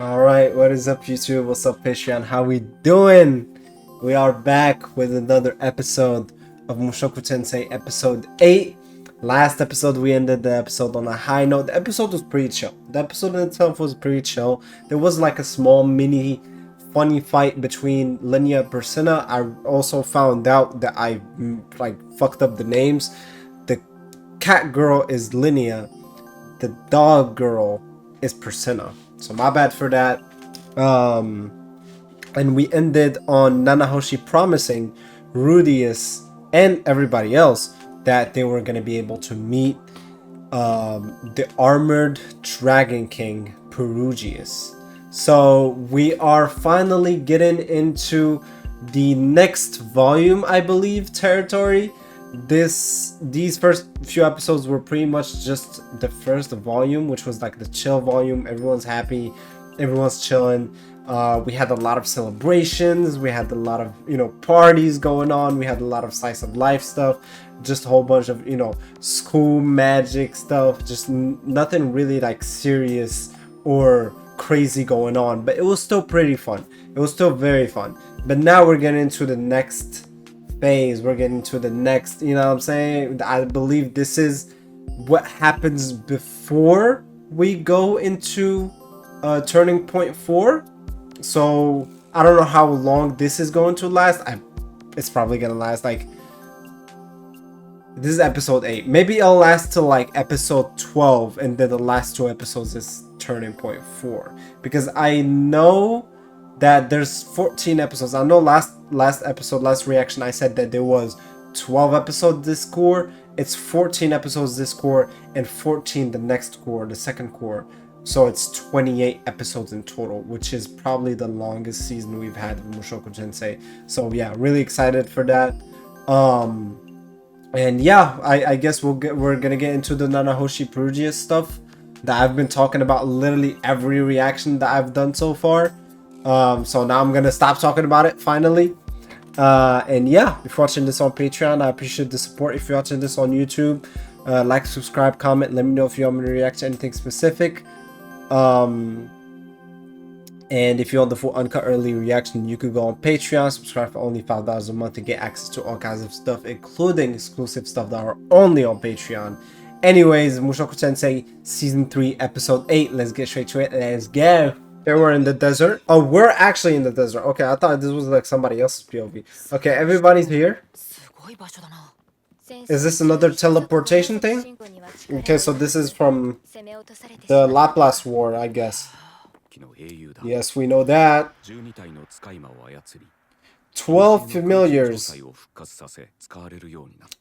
Alright, what is up YouTube? What's up Patreon? How we doing? We are back with another episode of Mushoku Tensei episode 8. Last episode we ended the episode on a high note. The episode was pretty chill. The episode in itself was pretty chill. There was like a small mini funny fight between Linnea and Persina. I also found out that I fucked up the names. The cat girl is Linnea. The dog girl is Persina. So my bad for that. And we ended on Nanahoshi promising Rudius and everybody else that they were going to be able to meet the armored Dragon King Perugius. So we are finally getting into the next volume, I believe, territory. These first few episodes were pretty much just the first volume, which was like the chill volume. Everyone's happy, everyone's chilling. We had a lot of celebrations, we had a lot of parties going on, we had a lot of slice of life stuff, just a whole bunch of school magic stuff, just nothing really like serious or crazy going on, but it was still pretty fun. It was still very fun. But now we're getting into the next phase, we're getting to the next, you know what I'm saying? I believe this is what happens before we go into turning point 4. So I don't know how long this is going to last. It's probably gonna last like, this is episode 8, maybe it'll last till like episode 12, and then the last 2 episodes is turning point 4, because I know that there's 14 episodes. I know last reaction I said that there was 12 episodes this core. It's 14 episodes this core and 14 the next core, the second core. So it's 28 episodes in total, which is probably the longest season we've had of Mushoku Tensei. So yeah, really excited for that. And yeah, I guess we're gonna get into the Nanahoshi Perugius stuff that I've been talking about literally every reaction that I've done so far. So now I'm gonna stop talking about it finally. And yeah, if you're watching this on Patreon, I appreciate the support. If you're watching this on YouTube, like, subscribe, comment, let me know if you want me to react to anything specific. And if you want the full uncut early reaction, you could go on Patreon, subscribe for only $5 a month to get access to all kinds of stuff, including exclusive stuff that are only on Patreon. Anyways, Mushoku Tensei Season 3, Episode 8. Let's get straight to it. Let's go. Okay, we're in the desert. Oh, we're actually in the desert. Okay, I thought this was like somebody else's POV. Okay, everybody's here. Is this another teleportation thing? Okay, so this is from the Laplace War, I guess. Yes, we know that. 12 familiars.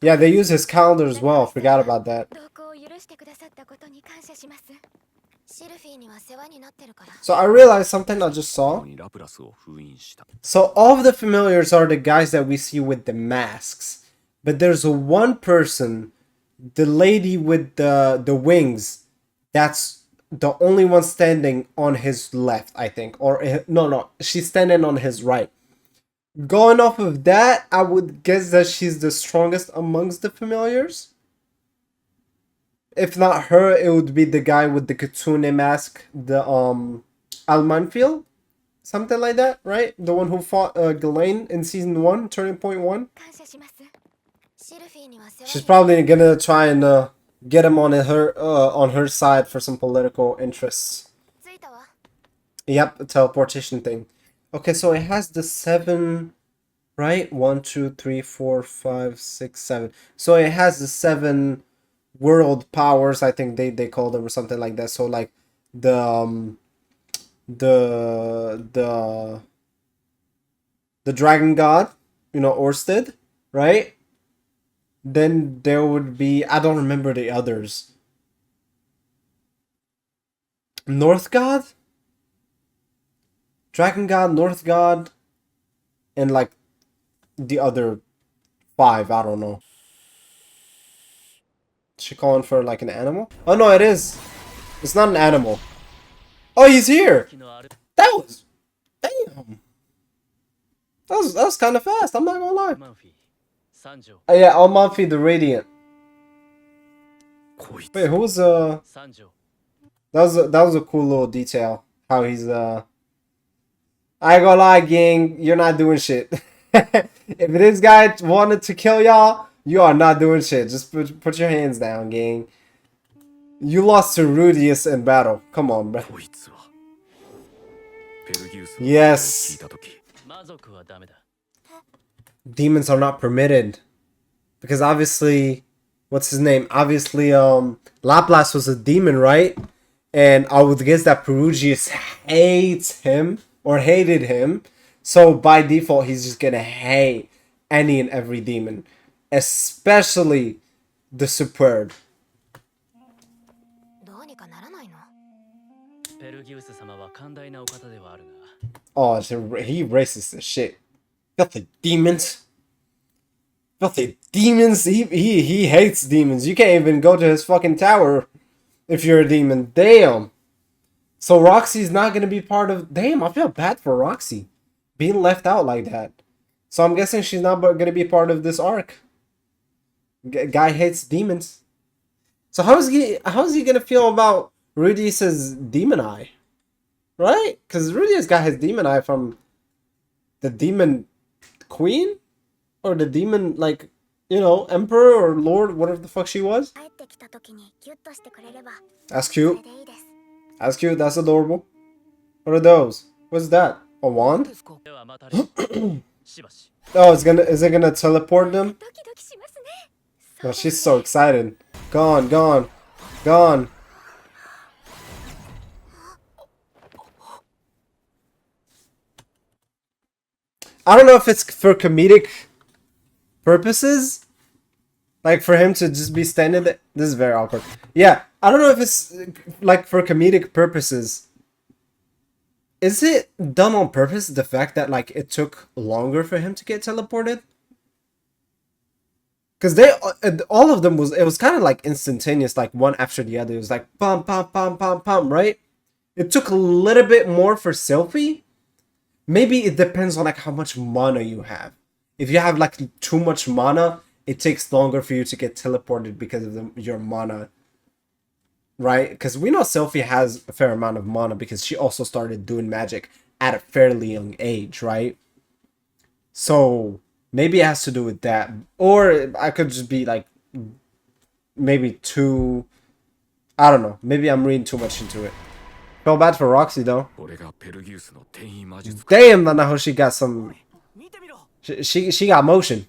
Yeah, they use his calendar as well. Forgot about that. So I realized something I just saw. So all of the familiars are the guys that we see with the masks. But there's a one person, the lady with the wings, that's the only one standing on his left, I think. Or no, she's standing on his right. Going off of that, I would guess that she's the strongest amongst the familiars. If not her, it would be the guy with the kitsune mask, the Almanfield, something like that, right? The one who fought Ghislaine in season 1, turning point 1. She's probably gonna try and get him on her side for some political interests. Yep, the teleportation thing. Okay, so it has the 7, right? 1, 2, 3, 4, 5, 6, 7. So it has the 7 world powers, I think they call them, or something like that. So like the dragon god, Orsted, right? Then there would be, I don't remember the others. North god, dragon god, North god, and like the other 5, I don't know. Is she calling for like an animal? Oh no, it is. It's not an animal. Oh, he's here. That was, damn. That was kind of fast. I'm not gonna lie. Oh yeah, Almanfi the Radiant. Wait, who's that was a cool little detail. How he's I ain't gonna lie, gang, you're not doing shit. If this guy wanted to kill y'all, you are not doing shit. Just put your hands down, gang. You lost to Rudius in battle. Come on, bro. Yes. Demons are not permitted. Because obviously, what's his name? Obviously, Laplace was a demon, right? And I would guess that Perugius hates him or hated him. So by default, he's just gonna hate any and every demon, especially the Superb. Oh, he racist as shit. Got the demons. Got the demons. He hates demons. You can't even go to his fucking tower if you're a demon. Damn. So Roxy's not gonna be part of. Damn, I feel bad for Roxy being left out like that. So I'm guessing she's not gonna be part of this arc. Guy hates demons. So how is he gonna feel about Rudius's demon eye? Right? Because Rudius got his demon eye from the demon queen? Or the demon, like, you know, emperor or lord, whatever the fuck she was. That's cute. That's cute. That's adorable. What are those? What's that? A wand? Oh, is it gonna teleport them? Oh, she's so excited. Gone, gone, gone. I don't know if it's for comedic purposes, like for him to just be standing there. This is very awkward. Yeah, I don't know if it's like for comedic purposes. Is it done on purpose, the fact that like it took longer for him to get teleported? Because they all of them it was kind of like instantaneous, like one after the other. It was like pum pum pum pum pum, right? It took a little bit more for Sylphie. Maybe it depends on like how much mana you have. If you have like too much mana, it takes longer for you to get teleported because of your mana. Right? Because we know Sylphie has a fair amount of mana because she also started doing magic at a fairly young age, right? So maybe it has to do with that. Or I could just be like, maybe too... I don't know. Maybe I'm reading too much into it. Felt bad for Roxy though. Damn, Nanahoshi got some... She got motion.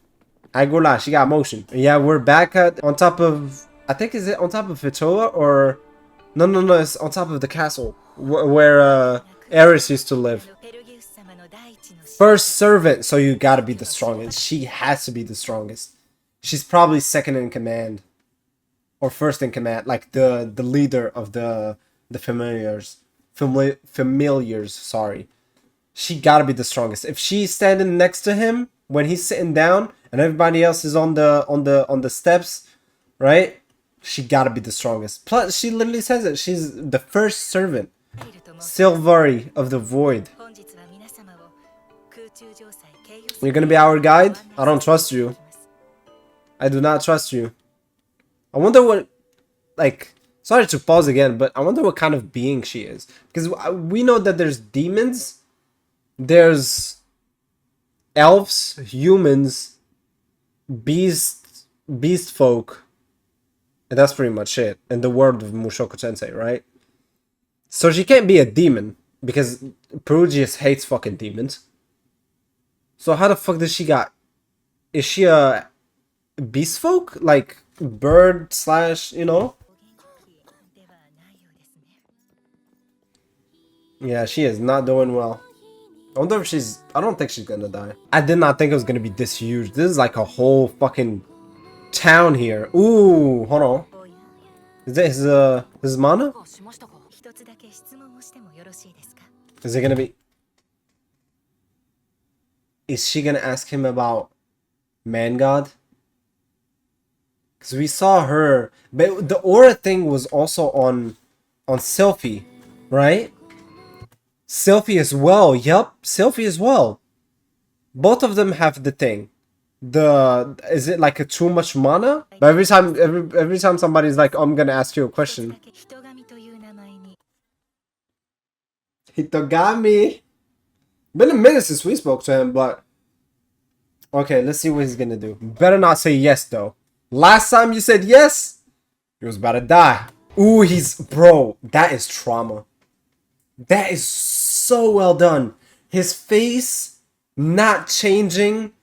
I go lie, she got motion. Yeah, we're back on top of... I think, is it on top of Fitoa or... No, it's on top of the castle where Eris used to live. First servant, so you gotta be the strongest. She has to be the strongest. She's probably second in command. Or first in command, like the leader of the familiars. Familiars, sorry. She gotta be the strongest. If she's standing next to him when he's sitting down and everybody else is on the steps, right? She gotta be the strongest. Plus, she literally says it. She's the first servant. Silvari of the Void. You're gonna be our guide? I don't trust you. I do not trust you. I wonder what, like, sorry to pause again, but I wonder what kind of being she is. Because we know that there's demons, there's elves, humans, beast folk, and that's pretty much it in the world of Mushoku Tensei, right? So she can't be a demon because Perugius hates fucking demons. So how the fuck does she got? Is she a beast folk? Like bird slash, you know? Yeah, she is not doing well. I wonder if she's... I don't think she's gonna die. I did not think it was gonna be this huge. This is like a whole fucking town here. Ooh, hold on. Is that his mana? Is it gonna be... Is she gonna ask him about Man God? Because we saw her... But the aura thing was also on Sylphie, right? Sylphie as well. Yup, Sylphie as well. Both of them have the thing. Is it like a too much mana? But every time somebody's like, oh, I'm gonna ask you a question. Hitogami. Been a minute since we spoke to him, but okay, let's see what he's gonna do. Better not say yes though. Last time you said yes, he was about to die. Ooh, bro, that is trauma. That is so well done. His face not changing,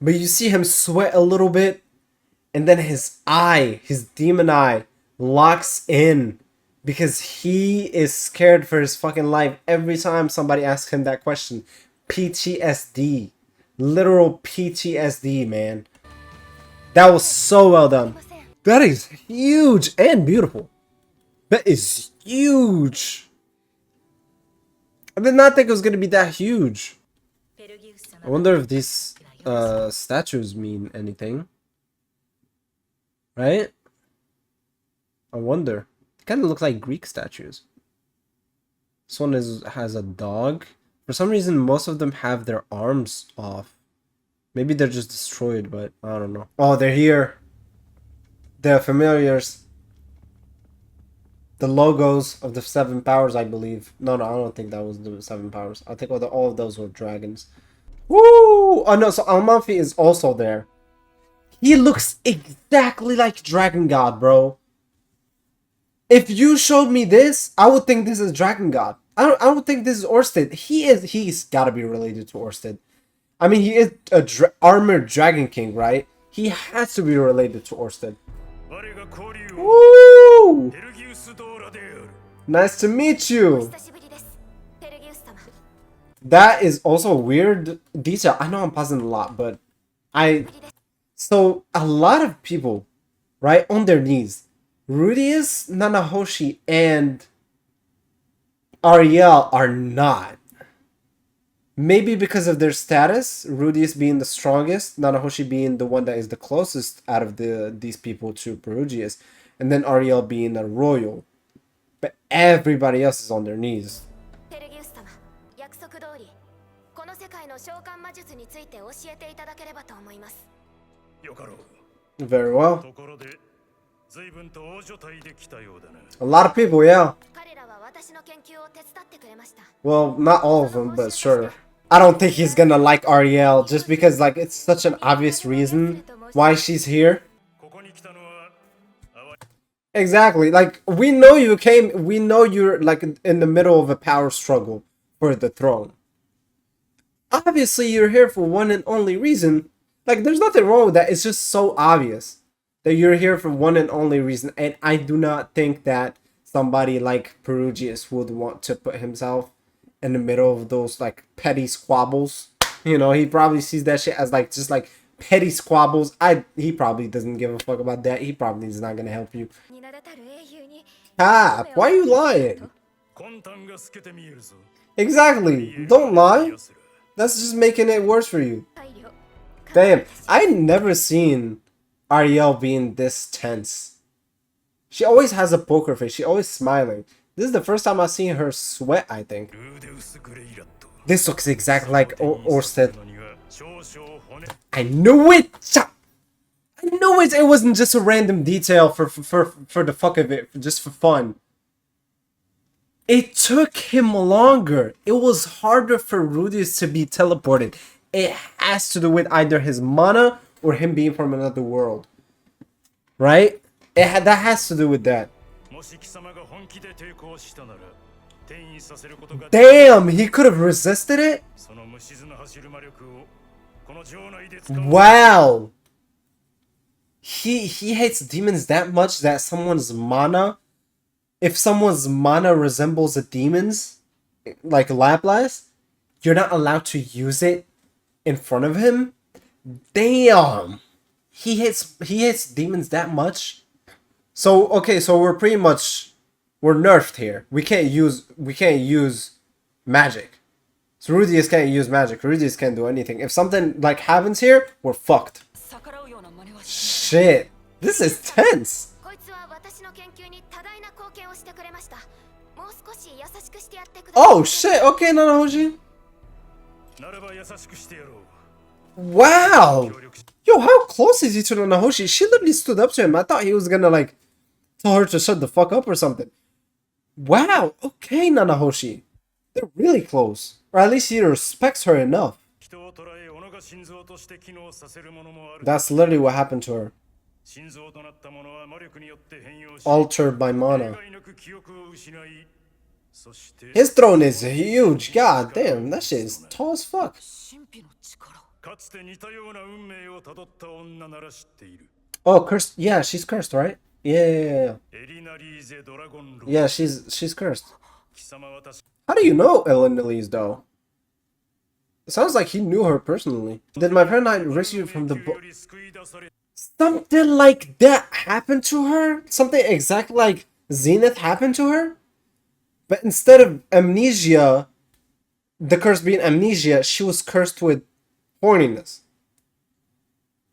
but you see him sweat a little bit, and then his eye, his demon eye, locks in because he is scared for his fucking life every time somebody asks him that question. PTSD. Literal PTSD, man. That was so well done. That is huge and beautiful. That is huge. I did not think it was going to be that huge. I wonder if these statues mean anything. Right? I wonder. They kind of look like Greek statues. This one has a dog. For some reason, most of them have their arms off. Maybe they're just destroyed, but I don't know. Oh, they're here. The familiars. The logos of the 7 powers, I believe. No, I don't think that was the 7 powers. I think all of those were dragons. Woo! Oh no, so Almanfi is also there. He looks exactly like Dragon God, bro. If you showed me this, I would think this is Dragon God. I don't think this is Orsted. He's gotta be related to Orsted. I mean, he is a armored Dragon King, right? He has to be related to Orsted. Woo! Nice to meet you. That is also a weird detail. I know I'm pausing a lot, but so a lot of people, right, on their knees. Rudius, Nanahoshi, and Ariel are not. Maybe because of their status, Rudius being the strongest, Nanahoshi being the one that is the closest out of these people to Perugius, and then Ariel being a royal. But everybody else is on their knees. Very well. A lot of people, yeah. Well, not all of them, but sure. I don't think he's gonna like Ariel just because, like, it's such an obvious reason why she's here. Exactly. Like, we know you came, we know you're, like, in the middle of a power struggle for the throne. Obviously, you're here for one and only reason. Like, there's nothing wrong with that. It's just so obvious that you're here for one and only reason. And I do not think that somebody like Perugius would want to put himself in the middle of those, like, petty squabbles. You know, he probably sees that shit as, like, just, like, petty squabbles. He probably doesn't give a fuck about that. He probably is not gonna help you. Ah, why are you lying? Exactly. Don't lie. That's just making it worse for you. Damn, I never seen Ariel being this tense. She always has a poker face. She always smiling. This is the first time I've seen her sweat, I think. This looks exactly like Orsted. I knew it! I knew it! It wasn't just a random detail for the fuck of it, just for fun. It took him longer. It was harder for Rudius to be teleported. It has to do with either his mana or him being from another world. Right? That has to do with that. Damn, he could have resisted it? Wow. He hates demons that much that someone's mana, if someone's mana resembles a demon's, like Laplace, you're not allowed to use it in front of him? Damn. He hates demons that much? So okay, so we're nerfed here. We can't use magic. So Rudius can't use magic. Rudius can't do anything. If something like happens here, we're fucked. Shit. This is tense. Oh shit, okay, Nanahoshi. Wow. Yo, how close is he to Nanahoshi? She literally stood up to him. I thought he was gonna, like, tell her to shut the fuck up or something. Wow, okay, Nanahoshi. They're really close. Or at least he respects her enough. That's literally what happened to her. Altered by mana. His throne is huge. God damn, that shit is tall as fuck. Oh, cursed. Yeah, she's cursed, right? Yeah. Yeah, she's cursed. How do you know Ellen Elise, though? It sounds like he knew her personally. Did my friend not rescue from the book? Something like that happened to her? Something exactly like Zenith happened to her? But instead of amnesia, the curse being amnesia, she was cursed with horniness.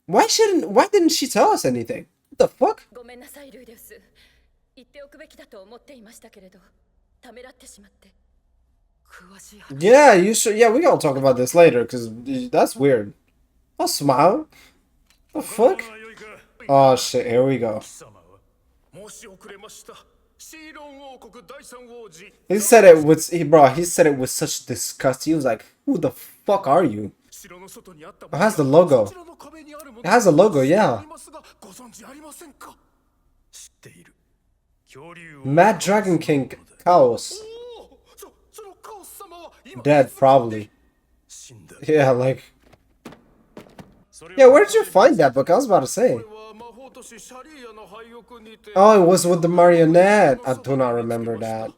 Why didn't she tell us anything? What the fuck? Yeah, you should. Yeah, we gotta talk about this later because that's weird. I'll smile. The fuck? Oh shit! Here we go. He said it with he said it with such disgust. He was like, "Who the fuck are you?" It has the logo. It has a logo, yeah. Mad Dragon King Chaos. Dead, probably. Yeah, like. Yeah, where did you find that book? I was about to say. Oh, it was with the marionette. I do not remember that.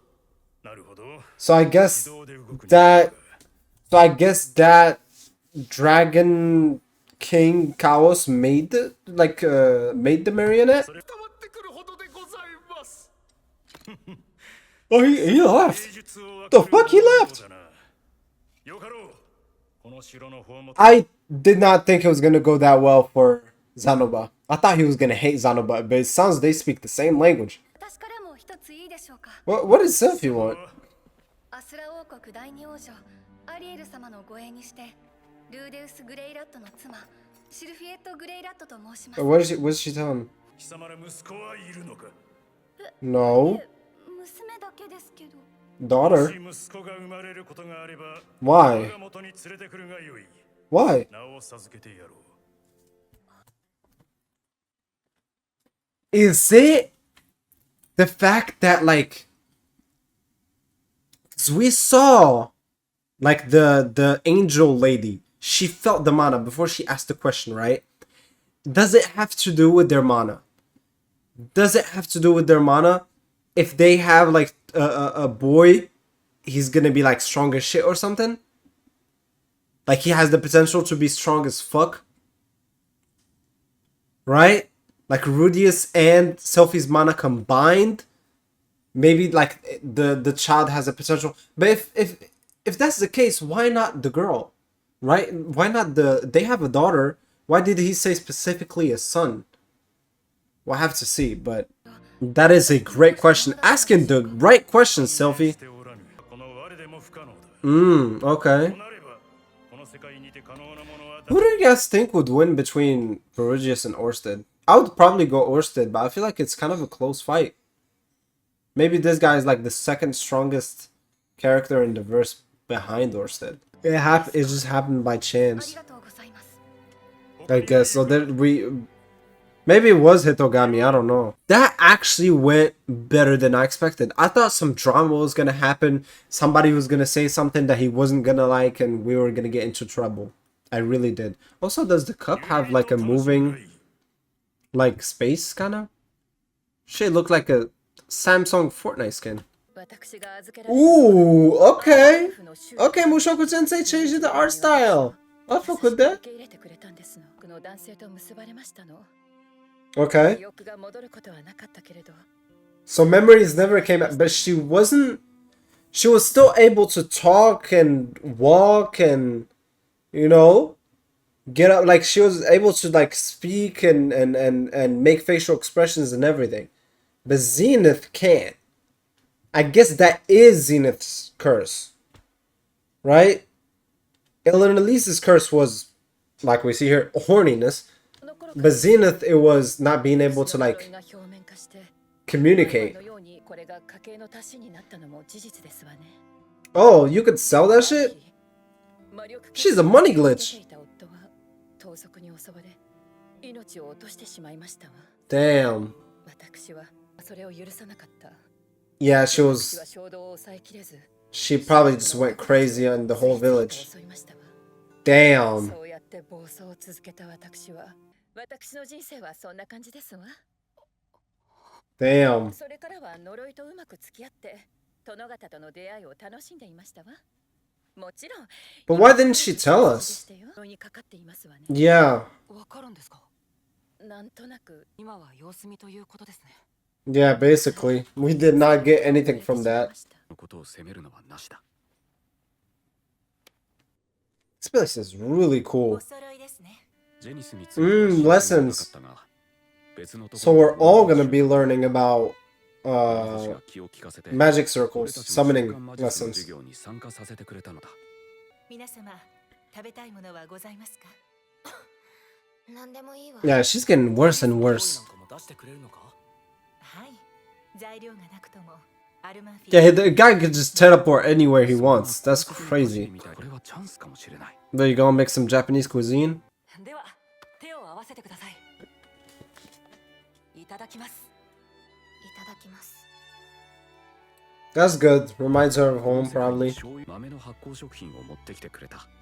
So I guess that. So I guess that Dragon King Chaos made the made the marionette. Oh, he left. The fuck, he left. I did not think it was gonna go that well for Zanoba. I thought he was gonna hate Zanoba, but it sounds they speak the same language. What does Sylphie want? What did she tell him? No. Daughter? Why? Why? Is it the fact that, like, 'cause we saw, like, the angel lady, she felt the mana before she asked the question, right? Does it have to do with their mana? Does it have to do with their mana? If they have, like, a boy, he's gonna be, like, strong as shit or something? Like, he has the potential to be strong as fuck? Right? Like, Rudius and Sylphie's mana combined? Maybe, like, the child has a potential. But if that's the case, why not the girl? Right? Why not they have a daughter. Why did he say specifically a son? We'll have to see, but that is a great question. Asking the right question, Sylphie. Okay. Who do you guys think would win between Perugius and Orsted? I would probably go Orsted, but I feel like it's kind of a close fight. Maybe this guy is like the second strongest character in the verse behind Orsted. It just happened by chance. I guess so. Maybe it was Hitogami, I don't know. That actually went better than I expected. I thought some drama was gonna happen. Somebody was gonna say something that he wasn't gonna like, and we were gonna get into trouble. I really did. Also, does the cup have like a moving, like, space kinda? Shit, look like a Samsung Fortnite skin. Ooh, okay. Okay, Mushoku Tensei changed the art style. I fuck with that. Okay. So memories never came out, but she wasn't. She was still able to talk and walk and, you know, get up. Like, she was able to, like, speak and make facial expressions and everything. But Zenith can't. I guess that is Zenith's curse, right? Elise's curse was, like we see here, horniness. But Zenith, it was not being able to, like, communicate. Oh, you could sell that shit? She's a money glitch. Damn. Yeah, she probably just went crazy on the whole village. Damn. Damn. But why didn't she tell us? Yeah. Yeah, basically. We did not get anything from that. This place is really cool. Lessons. So we're all gonna be learning about magic circles, summoning lessons. Yeah, she's getting worse and worse. Yeah, the guy could just teleport anywhere he wants. That's crazy. There you go, make some Japanese cuisine. That's good. Reminds her of home, probably.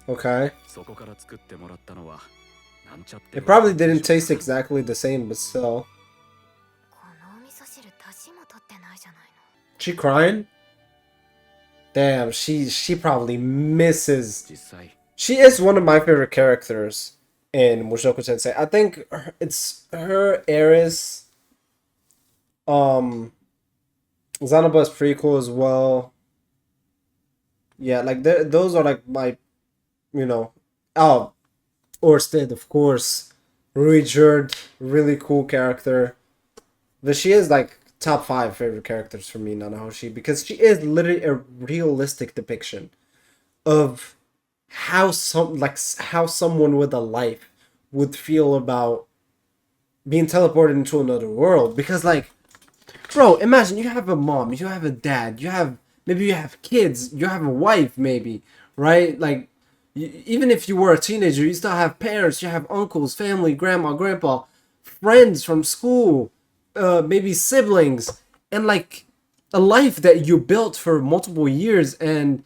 Okay. It probably didn't taste exactly the same, but still. She crying? Damn, she probably misses. She is one of my favorite characters in Mushoku Tensei. I think it's her, Eris. Zanaba is pretty cool as well. Yeah, like those are like my, you know. Oh, Orsted, of course. Richard, really cool character. But she is like top 5 favorite characters for me, Nanahoshi, because she is literally a realistic depiction of how someone with a life would feel about being teleported into another world. Because like, bro, imagine you have a mom, you have a dad, maybe you have kids, you have a wife, maybe, right? Like, even if you were a teenager, you still have parents, you have uncles, family, grandma, grandpa, friends from school, maybe siblings, and like a life that you built for multiple years, and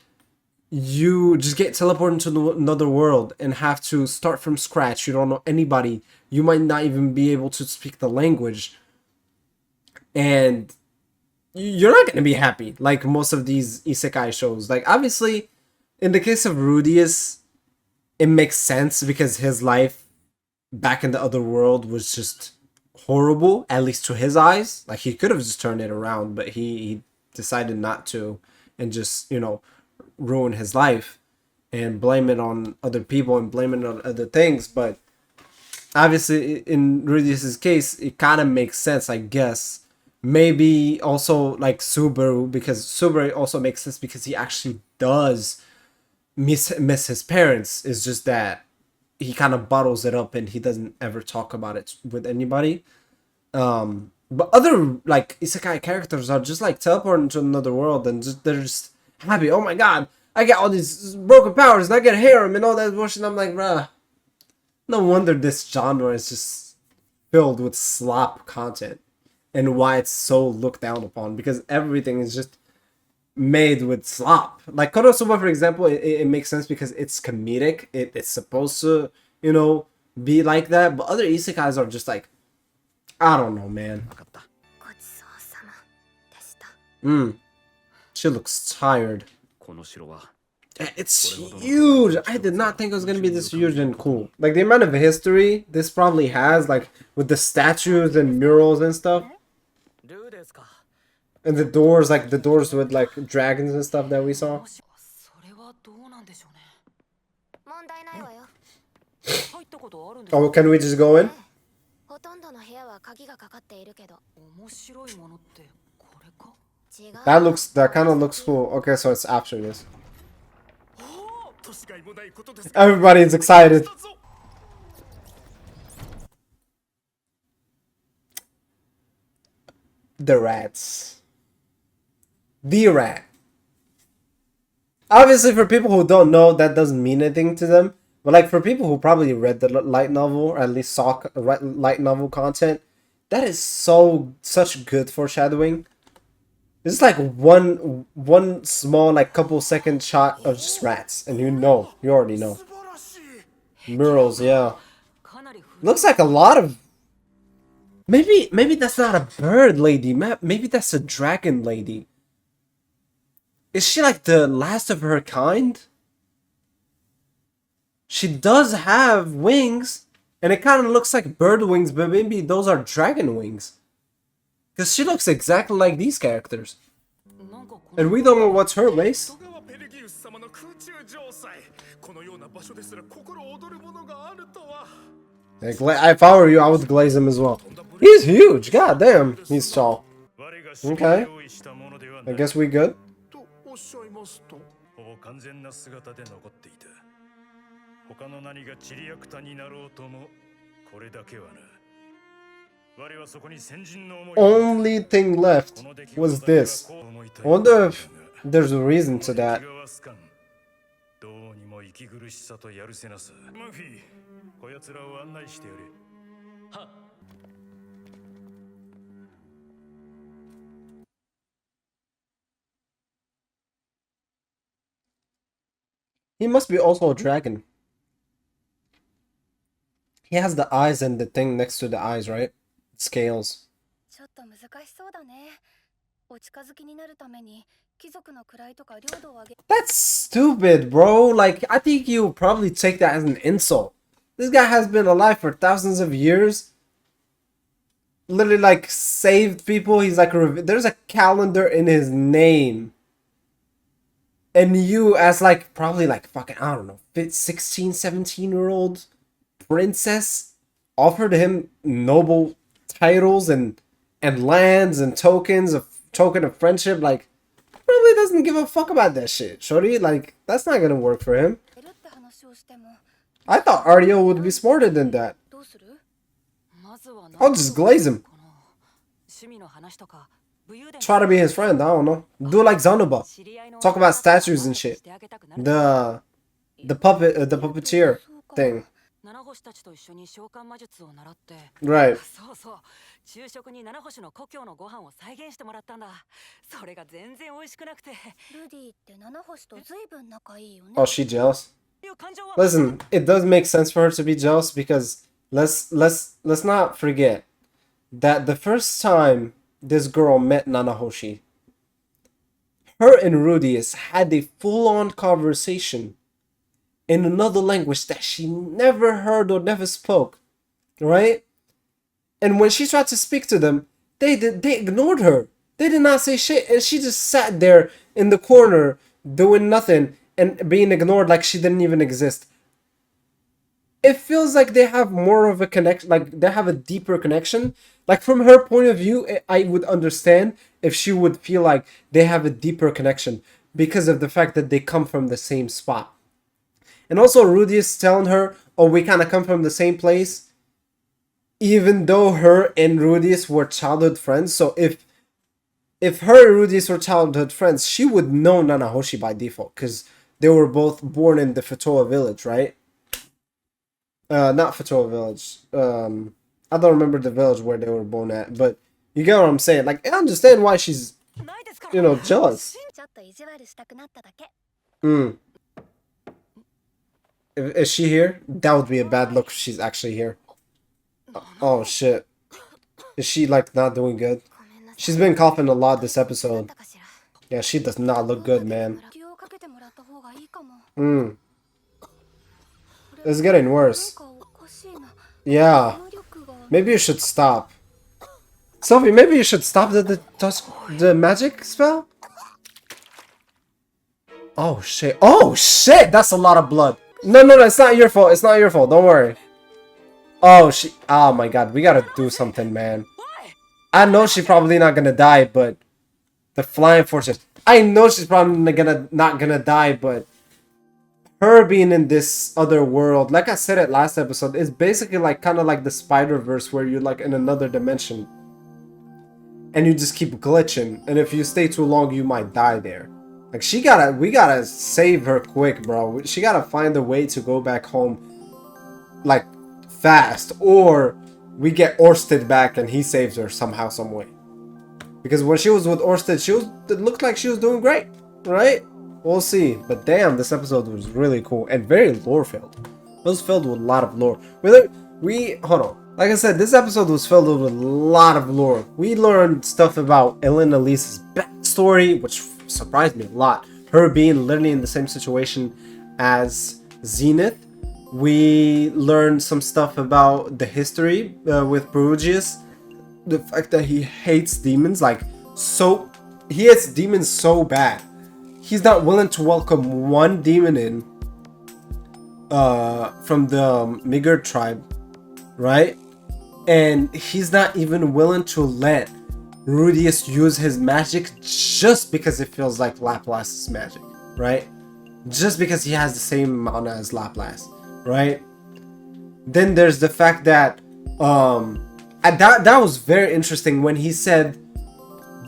you just get teleported into another world and have to start from scratch. You don't know anybody. You might not even be able to speak the language. And you're not going to be happy like most of these isekai shows. Like, obviously, in the case of Rudius, it makes sense because his life back in the other world was just horrible, at least to his eyes. Like, he could have just turned it around, but he decided not to and just, ruin his life and blame it on other people and blame it on other things. But obviously, in Rudius's case, it kind of makes sense, I guess. Maybe also like Subaru, because Subaru also makes sense because he actually does miss his parents. It's just that he kind of bottles it up and he doesn't ever talk about it with anybody. But other like isekai characters are just like teleporting to another world and they're just happy. Oh my god, I get all these broken powers and I get harem and all that bullshit. I'm like, bruh, no wonder this genre is just filled with slop content and why it's so looked down upon, because everything is just made with slop. Like Konosuba, for example, it makes sense because it's comedic. It's supposed to, be like that. But other isekais are just like, I don't know, man. She looks tired. It's huge. I did not think it was gonna be this huge and cool. Like the amount of history this probably has, like with the statues and murals and stuff. And the doors with like dragons and stuff that we saw. Oh, can we just go in? That kind of looks cool. Okay, so it's after this. Everybody's excited. The rats. The rat. Obviously, for people who don't know, that doesn't mean anything to them. But like for people who probably read the light novel or at least saw light novel content, that is such good foreshadowing. It's like one small like couple second shot of just rats, and you already know. Murals, yeah. Looks like a lot of. Maybe that's not a bird lady. Maybe that's a dragon lady. Is she like the last of her kind? She does have wings, and it kind of looks like bird wings, but maybe those are dragon wings. Because she looks exactly like these characters. And we don't know what's her race. If I were you, I would glaze him as well. He's huge, god damn, he's tall. Okay, I guess we good. Only thing left was this. I wonder if there's a reason to that. He must be also a dragon. He has the eyes and the thing next to the eyes, right? Scales. That's stupid, bro. Like, I think you probably take that as an insult. This guy has been alive for thousands of years. Literally, like, saved people. He's like, there's a calendar in his name. And you, as like, probably like fucking, I don't know, 16, 17-year-old princess, offered him noble titles and lands and tokens of token of friendship. Like, probably doesn't give a fuck about that shit, shorty. Like, that's not gonna work for him. I thought Artio would be smarter than that. I'll just glaze him. Try to be his friend, I don't know. Do like Zanuba. Talk about statues and shit. The puppeteer thing. Right. Oh, she jealous? Listen, it does make sense for her to be jealous because let's not forget that the first time this girl met Nanahoshi, her and Rudius had a full-on conversation in another language that she never heard or never spoke, right? And when she tried to speak to them, they ignored her. They did not say shit, and she just sat there in the corner doing nothing and being ignored like she didn't even exist. It feels like they have more of a connection, like they have a deeper connection. Like from her point of view, I would understand if she would feel like they have a deeper connection because of the fact that they come from the same spot. And also Rudius telling her, oh, we kind of come from the same place, even though her and Rudius were childhood friends. So if her and Rudius were childhood friends, she would know Nanahoshi by default because they were both born in the Fatoa village, right? Not Fatoa village. I don't remember the village where they were born at, but you get what I'm saying. Like, I understand why she's, jealous. Is she here? That would be a bad look if she's actually here. Oh, shit. Is she, like, not doing good? She's been coughing a lot this episode. Yeah, she does not look good, man. It's getting worse. Yeah. Maybe you should stop. Sophie, maybe you should stop the magic spell? Oh, shit. Oh, shit! That's a lot of blood. No, it's not your fault. It's not your fault. Don't worry. Oh, oh my god. We gotta do something, man. I know she's probably not gonna die, but the flying forces. I know she's probably not gonna die, but her being in this other world, like I said it last episode, is basically like kind of like the Spider-Verse where you're like in another dimension. And you just keep glitching. And if you stay too long, you might die there. Like we gotta save her quick, bro. She gotta find a way to go back home, like, fast, or we get Orsted back and he saves her somehow, some way. Because when she was with Orsted, it looked like she was doing great, right? We'll see. But damn, this episode was really cool and very lore filled. It was filled with a lot of lore. Hold on. Like I said, this episode was filled with a lot of lore. We learned stuff about Ellen Elise's backstory, which surprised me a lot. Her being literally in the same situation as Zenith. We learned some stuff about the history with Perugius. The fact that he hates demons, he hates demons so bad. He's not willing to welcome one demon in from the Migurd tribe, right? And he's not even willing to let Rudius use his magic just because it feels like Laplace's magic, right? Just because he has the same mana as Laplace, right? Then there's the fact that that was very interesting when he said,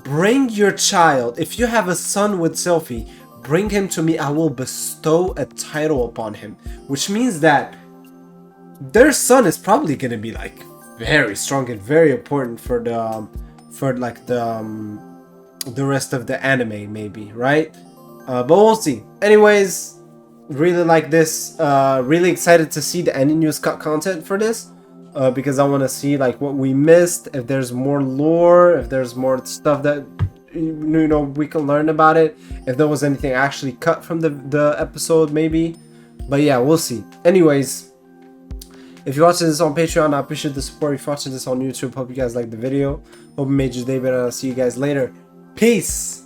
bring your child. If you have a son with Sylphie, bring him to me. I will bestow a title upon him. Which means that their son is probably going to be like very strong and very important for the rest of the anime, maybe, right? But we'll see. Anyways, really like this. Really excited to see the ending news cut content for this. Because I want to see like what we missed, if there's more lore, if there's more stuff that we can learn about it, if there was anything actually cut from the episode, maybe. But yeah, we'll see. Anyways, if you're watching this on Patreon, I appreciate the support. If you're watching this on YouTube, hope you guys liked the video. Hope it made your day better. I'll see you guys later. Peace.